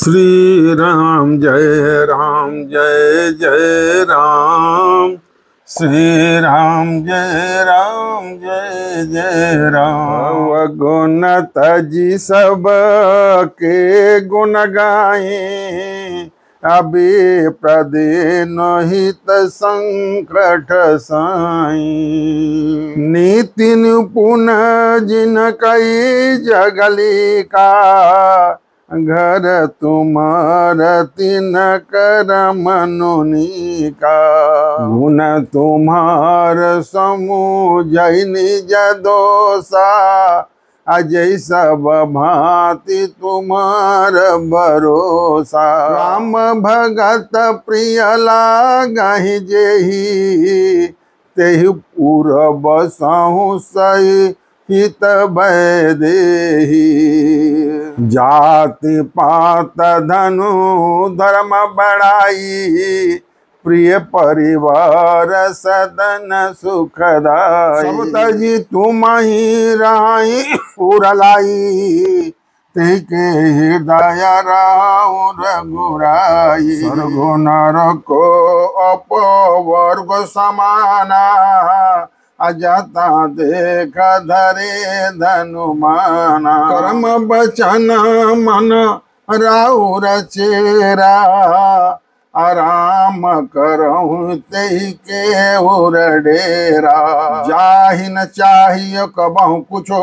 श्री राम जय राम जय जय राम। श्री राम जय राम जय जय राम। गुण तजी सब के गुण गाए, अभी प्रदे नहित संकट साई। नीति निपुण जिन कई जगली का, घर तुम्हार तिन कर मनुनी का। गुण तुम्हार समूह जय निज दोषा, अजय सब भांति तुम्हार भरोसा। राम भगत प्रिय लागहि जेहि, तेहि पुर बसहु सही हित भय देहि। जाति पात धनु धर्म बढ़ाई, प्रिय परिवार सदन सुखदाई। सब तजी तुम ही राई पुरलाई, ते के हृदय राहु रघुराई। स्वर्ग नरको अपवर्ग समाना, अजता देख धरे धनुमाना। कर्म बचन मन राउर चेरा, आराम करहु तेहि के उर डेरा। जाहि न चाहिए कबहु कुछो,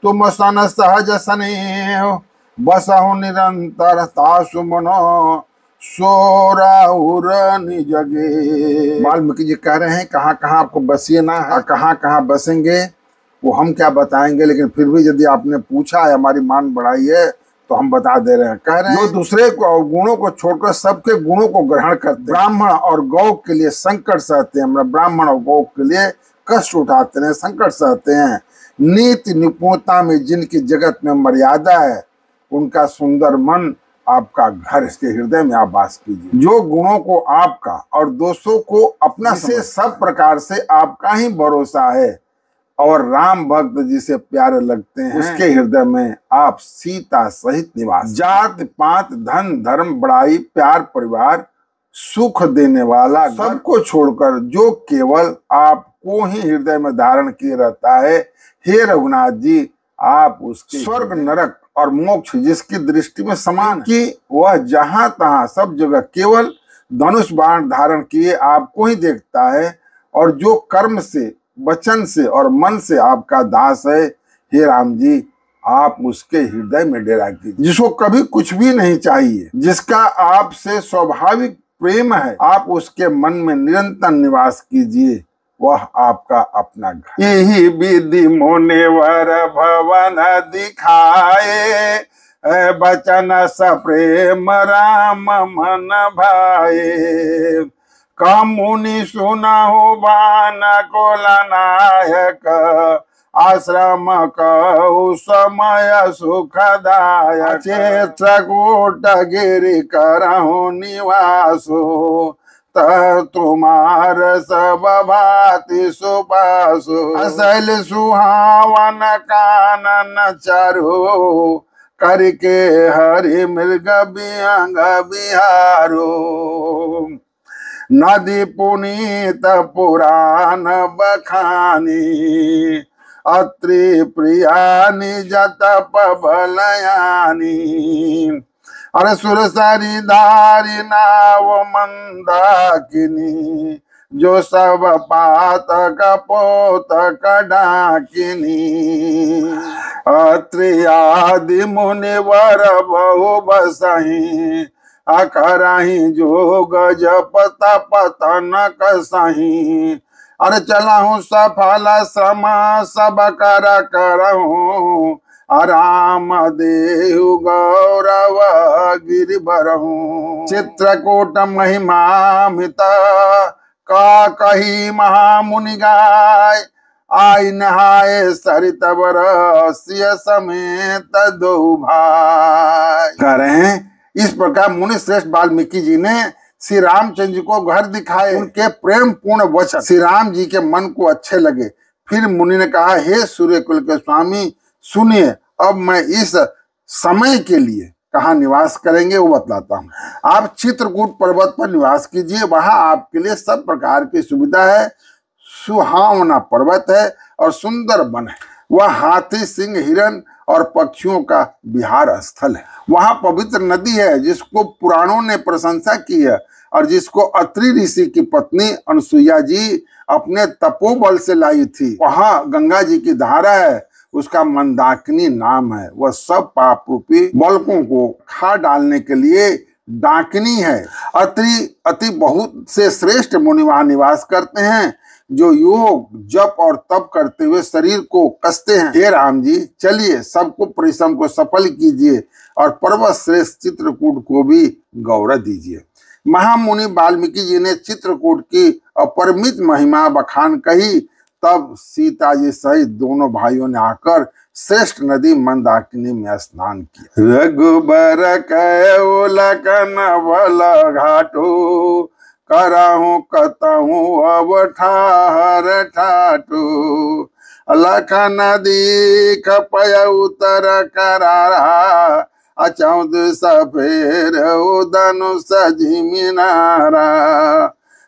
तुम सन सहज स्नेह। बसहु निरंतर तासु मनो, सोराउर निजगे। वाल्मीकि जी कह रहे हैं कहाँ कहाँ आपको बसीना है, कहाँ कहाँ बसेंगे वो हम क्या बताएंगे, लेकिन फिर भी यदि आपने पूछा है, हमारी मान बढ़ाई है, तो हम बता दे रहे हैं। कह रहे हैं जो दूसरे को और गुणों को छोड़कर सबके गुणों को ग्रहण करते, ब्राह्मण और गौ के लिए संकट सहते हैं, ब्राह्मण और गौ के लिए कष्ट उठाते हैं, संकट सहते हैं। नीति निपुणता में जिनकी जगत में मर्यादा है, उनका सुंदर मन आपका घर इसके हृदय में आप वास कीजिए। जो गुणों को आपका और दोषों को अपना से सब प्रकार से आपका ही भरोसा है और राम भक्त जिसे प्यारे लगते हैं, उसके हृदय में आप सीता सहित निवास। जात पात धन धर्म बड़ाई प्यार परिवार सुख देने वाला, सबको छोड़कर जो केवल आपको ही हृदय में धारण किए रहता है, हे रघुनाथ जी आप उसके स्वर्ग नरक और मोक्ष जिसकी दृष्टि में समान कि वह जहां तहां सब जगह केवल धनुष बाण धारण किए आपको ही देखता है, और जो कर्म से वचन से और मन से आपका दास है, हे राम जी आप उसके हृदय में डेरा कीजिए। जिसको कभी कुछ भी नहीं चाहिए, जिसका आपसे स्वाभाविक प्रेम है, आप उसके मन में निरंतर निवास कीजिए, वह आपका अपना घर। यही विधि मुनिवर भवन दिखाए, बचन सप्रेम राम मन भाए। कमुनि सुनहु बान कुल नायक, आश्रम कहु समय सुखदायक। चित्रकूट गिरि करहु निवासु, तुम्हार सब भांति सुपासु। असल सुहावन कानन चारु, करके हरि मृग बिहंग बिहारो। नदी पुनीत पुराण बखानी, अत्रि प्रिया निज तप बलयानी। अरे सुरसरी धारी नाव मंदाकिनी, जो सब पातक पोतक डाकिनी। अत्रि आदि मुनिवर बहु बसहि, अकरहि जोग जप तप तनक सहि। अरे चलहु सफल सम सब कर करहु, राम देहु गौरव गिरिबरहु। चित्रकूट महिमामित का कही महामुनि गाय, आई नहाए सरित बरसिय समेत दो भाई। कह रहे हैं इस प्रकार मुनि श्रेष्ठ वाल्मीकि जी ने श्री रामचंद्र जी को घर दिखाए, उनके प्रेम पूर्ण वचन श्री राम जी के मन को अच्छे लगे। फिर मुनि ने कहा, हे सूर्य कुल के स्वामी सुनिए, अब मैं इस समय के लिए कहाँ निवास करेंगे वो बतलाता हूँ। आप चित्रकूट पर्वत पर निवास कीजिए, वहां आपके लिए सब प्रकार की सुविधा है। सुहावना पर्वत है और सुंदर वन है। वह हाथी, सिंह, हिरन और पक्षियों का विहार स्थल है। वहां पवित्र नदी है जिसको पुराणों ने प्रशंसा की है और जिसको अत्रि ऋषि की पत्नी अनुसुईया जी अपने तपोबल से लाई थी। वहां गंगा जी की धारा है, उसका मंदाकिनी नाम है। वह सब पाप रूपी बलकों को खा डालने के लिए डाकिनी है। अति बहुत से श्रेष्ठ मुनि वहां निवास करते हैं जो योग जप और तप करते हुए शरीर को कसते हैं। हे राम जी, चलिए सबको परिश्रम को सफल कीजिए और पर्वत श्रेष्ठ चित्रकूट को भी गौरव दीजिए। महामुनि वाल्मीकि जी ने चित्रकूट की अपरिमित महिमा बखान कही। तब सीता जी सहित दोनों भाइयों ने आकर श्रेष्ठ नदी मंदाकिनी में स्नान किया। रघुबर कयो लखन बल घाटो, करहूं कतहूं अब ठाहर ठाटू। लखन दीख पय उतर करारा, अचौद सफेर धनुष झिमिनारा।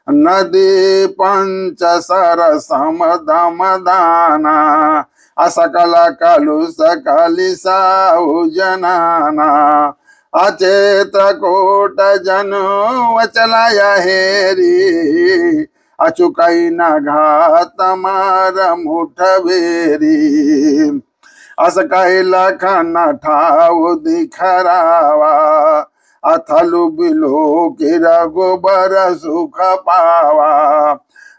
नदी पंच सर समदम दाना, असकल कलुष कलिसाऊ जनाना। अचेत कोट जनु अचलाया हेरी, अचुकई न घात मार मुठ बेरी। अस कही लखन ठाऊ दिखरावा, अथलु बिलो के रघुबर सुख पावा।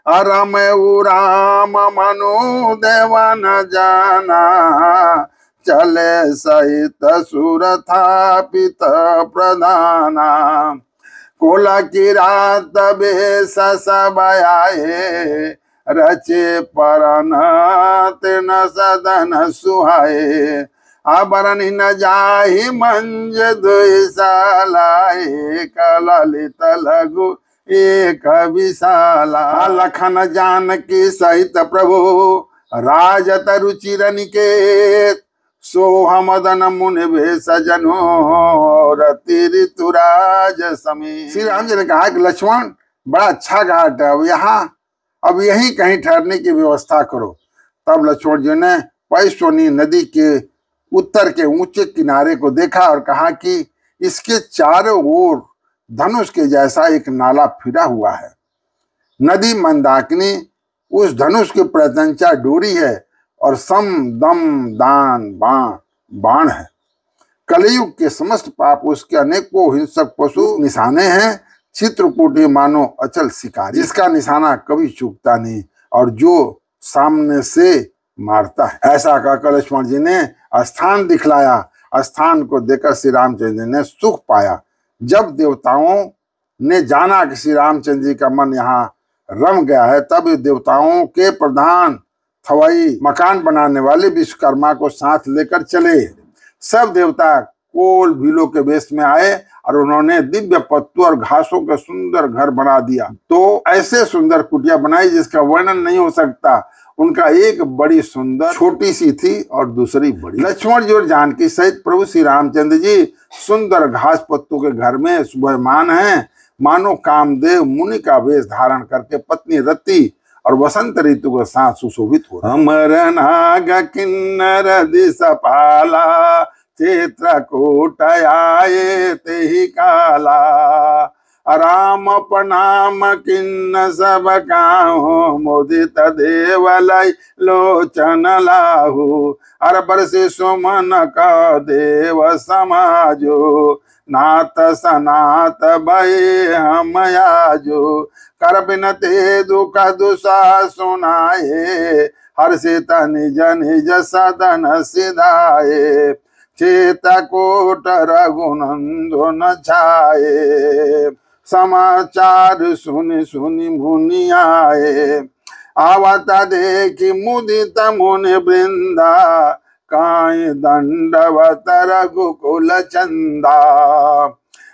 अरम उराम मनु देवन जाना, चले सहित सुर थापित प्रधाना। कोला की रात बेस सब आए, रचे परन तिन सदन सुहाए। आभरण न जाहि मंज दुईसालाए, कललित लघु एक विशाला। लखन जानकी सहित प्रभु, राजत रुचिर निकेत। सोहमदन मुनि भेष जनो, रति ऋतुराज समेत। श्री राम जी ने कहा कि लक्ष्मण, बड़ा अच्छा घाट है, अब यहीं कहीं ठहरने की व्यवस्था करो। तब लक्ष्मण जी ने पैश्वनी नदी के उत्तर के ऊंचे किनारे को देखा और कहा कि इसके चारों ओर धनुष के जैसा एक नाला फिरा हुआ है। नदी मंदाकिनी उस धनुष की प्रत्यंचा डोरी है और सम दम दान बाण है। कलयुग के समस्त पाप उसके अनेकों हिंसक पशु निशाने हैं। चित्रकूटी मानो अचल शिकारी, जिसका निशाना कभी चूकता नहीं और जो सामने से मारता है। ऐसा कहकर लक्ष्मण जी ने स्थान दिखलाया। स्थान को देखकर श्री रामचंद्र ने सुख पाया। जब देवताओं ने जाना कि श्री रामचंद्र जी का मन यहाँ रम गया है, तब देवताओं के प्रधान थवई मकान बनाने वाले विश्वकर्मा को साथ लेकर चले। सब देवता कोल भीलों के वेश में आए और उन्होंने दिव्य पत्तों और घासों का सुंदर घर बना दिया। तो ऐसे सुंदर कुटिया बनाई जिसका वर्णन नहीं हो सकता। उनका एक बड़ी सुंदर छोटी सी थी और दूसरी बड़ी। लक्ष्मण जी और जानकी सहित प्रभु श्री रामचंद्र जी सुंदर घास पत्तों के घर में सुबहमान हैं। मानो कामदेव मुनि का वेश धारण करके पत्नी रति और वसंत ऋतु के साथ सुशोभित हो। अमर नाग किन्नर दिशपाला, चित्रकूट आए तेहि काला। राम प्रणाम किन्न सब काहू, मुदित देवलय लोचन लाहू। अर बरसे सुमन का देव समाजो, नाथ सनात भय हम आजो। कर बिनते दुख दुसा सुनाए, हर्षित निज निज सदन सिधाए। चित्रकूट रघुनंदन छाए, समाचार सुनि सुनि मुनि आए। आवत देखि मुदित मुनि वृंदा, काई दंडवत रघुकुल चंदा।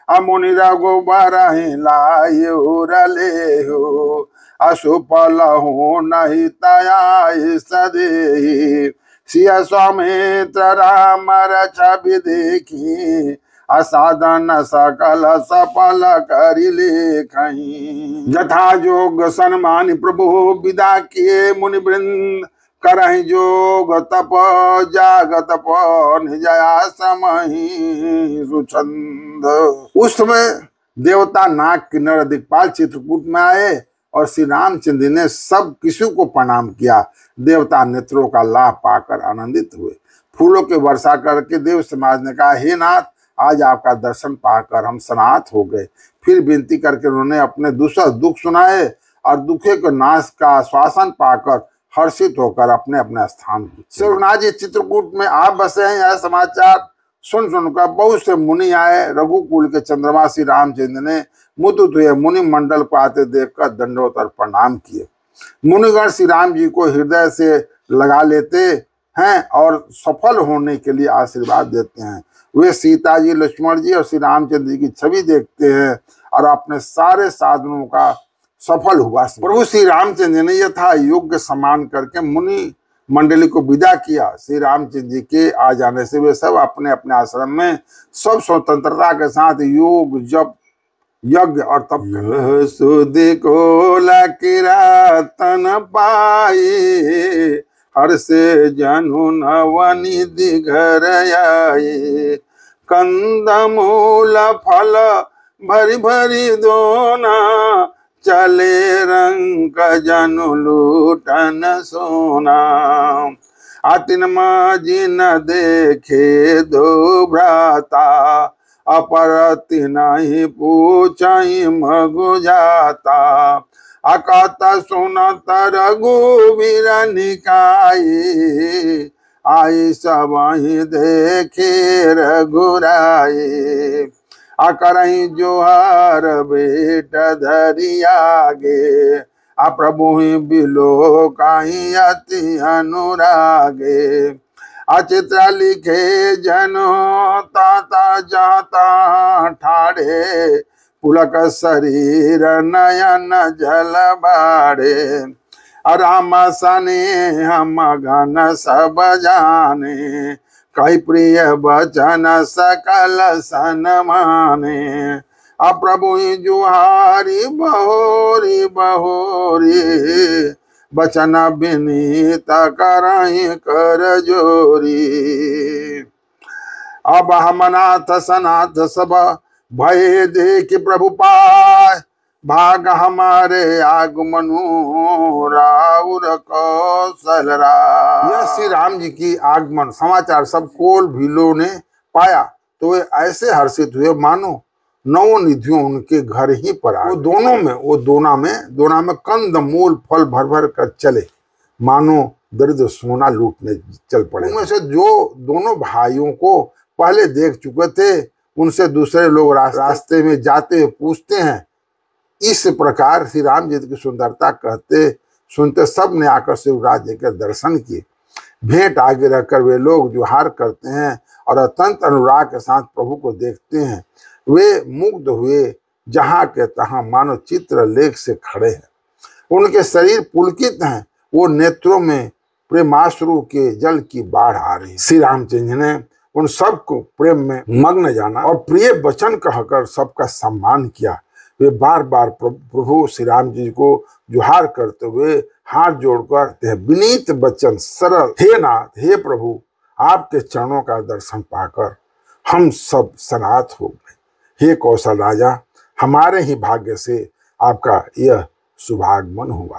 अमुनि रघुबर लायुर लेहु, अशुपल हो नहीं तयाय सदेहि। सिया स्वामित्र राम छवि देखी, असाधन सकल सफल करि लेखहि। जथा जोग सन्मानि प्रभु विदा किए मुनि वृंद, करहि जोग तप जागत निज आश्रमहि सुछंद। उस समय देवता नाग किन्नर दिक्पाल चित्रकूट में आए और श्री रामचंद्र जी ने सब किसी को प्रणाम किया। देवता नेत्रों का लाभ पाकर आनंदित हुए। फूलों की वर्षा करके देव समाज ने कहा, हे नाथ, आज आपका दर्शन पाकर हम सनाथ हो गए। फिर विनती करके उन्होंने अपने दूसरा दुख सुनाए और दुखे के नाश का आश्वासन पाकर हर्षित होकर अपने अपने स्थान रघुनाथ जी चित्रकूट में आप बसे हैं। यह समाचार सुन सुनकर बहुत से मुनि आए। रघुकुल के चंद्रमा श्री रामचंद्र ने मुदित हुए मुनि मंडल को आते देखकर दंडवत और प्रणाम किए। मुनिगण श्री राम जी को हृदय से लगा लेते हैं और सफल होने के लिए आशीर्वाद देते हैं। वे सीता जी, लक्ष्मण जी और श्री रामचंद्र जी की छवि देखते हैं और अपने सारे साधनों का सफल हुआ। प्रभु श्री रामचंद्र ने यथा योग्य सम्मान करके मुनि मंडली को विदा किया। श्री रामचंद्र जी के आ जाने से वे सब अपने अपने आश्रम में सब स्वतंत्रता के साथ योग, जप, यज्ञ और तप कर। सुध को किरातन पाए, हर से जनु नवनिधि घर आए। कंद मूल फल भरी भरी दोना, चले रंग जनु लूटन सोना। आतिन माजी न देखे दो भ्राता, अपर तिनहि पूछहि मगु जाता। अकत सुनत रघुवीर निकाये, आई सबहि देखे रघुराये। अकरहि जोहार बेट धरि आगे, अप्रभु बिलो काहि अति अनुरागे। अचित्र लिखे जनो ताता जाता ठाड़े, पुलक शरीर नयन जल बाड़े। राम सने हम घन सब जाने, कई प्रिय बचन सकल सन माने। अप्रभु जुहारी बहोरी बहोरी, बचन विनीत करहि कर जोरी। अब हम नाथ सनाथ सब भय देख प्रभु पाय, भाग हमारे आगमनु राउर कौशल राय। यह श्री राम जी की आगमन समाचार सब कोल भीलों ने पाया तो वे ऐसे हर्षित हुए मानो नौ निधियों उनके घर ही पर आ। वो दोना में कंद मूल फल भर भर कर चले, मानो दरिद्र सोना लूटने चल पड़े। उनमें से जो दोनों भाइयों को पहले देख चुके थे, उनसे दूसरे लोग रास्ते में जाते हुए पूछते हैं। इस प्रकार श्री राम जी की सुंदरता कहते सुनते सब ने आकर शिवराज जी के दर्शन किए। भेंट आगे रखकर वे लोग जुहार करते हैं और अत्यंत अनुराग के साथ प्रभु को देखते हैं। वे मुग्ध हुए, जहां के तहां मानो चित्र लेख से खड़े हैं। उनके शरीर पुलकित हैं, वो नेत्रों में प्रेमाश्रु के जल की बाढ़ आ रही। श्री रामचंद्र ने उन सबको प्रेम में मग्न जाना और प्रिय वचन कहकर सबका सम्मान किया। वे बार बार प्रभु श्री राम जी को जुहार करते हुए हाथ जोड़कर विनीत वचन सरल, हे नाथ, हे प्रभु, आपके चरणों का दर्शन पाकर हम सब सनाथ हो गए। हे कौशल राजा, हमारे ही भाग्य से आपका यह शुभागमन हुआ है।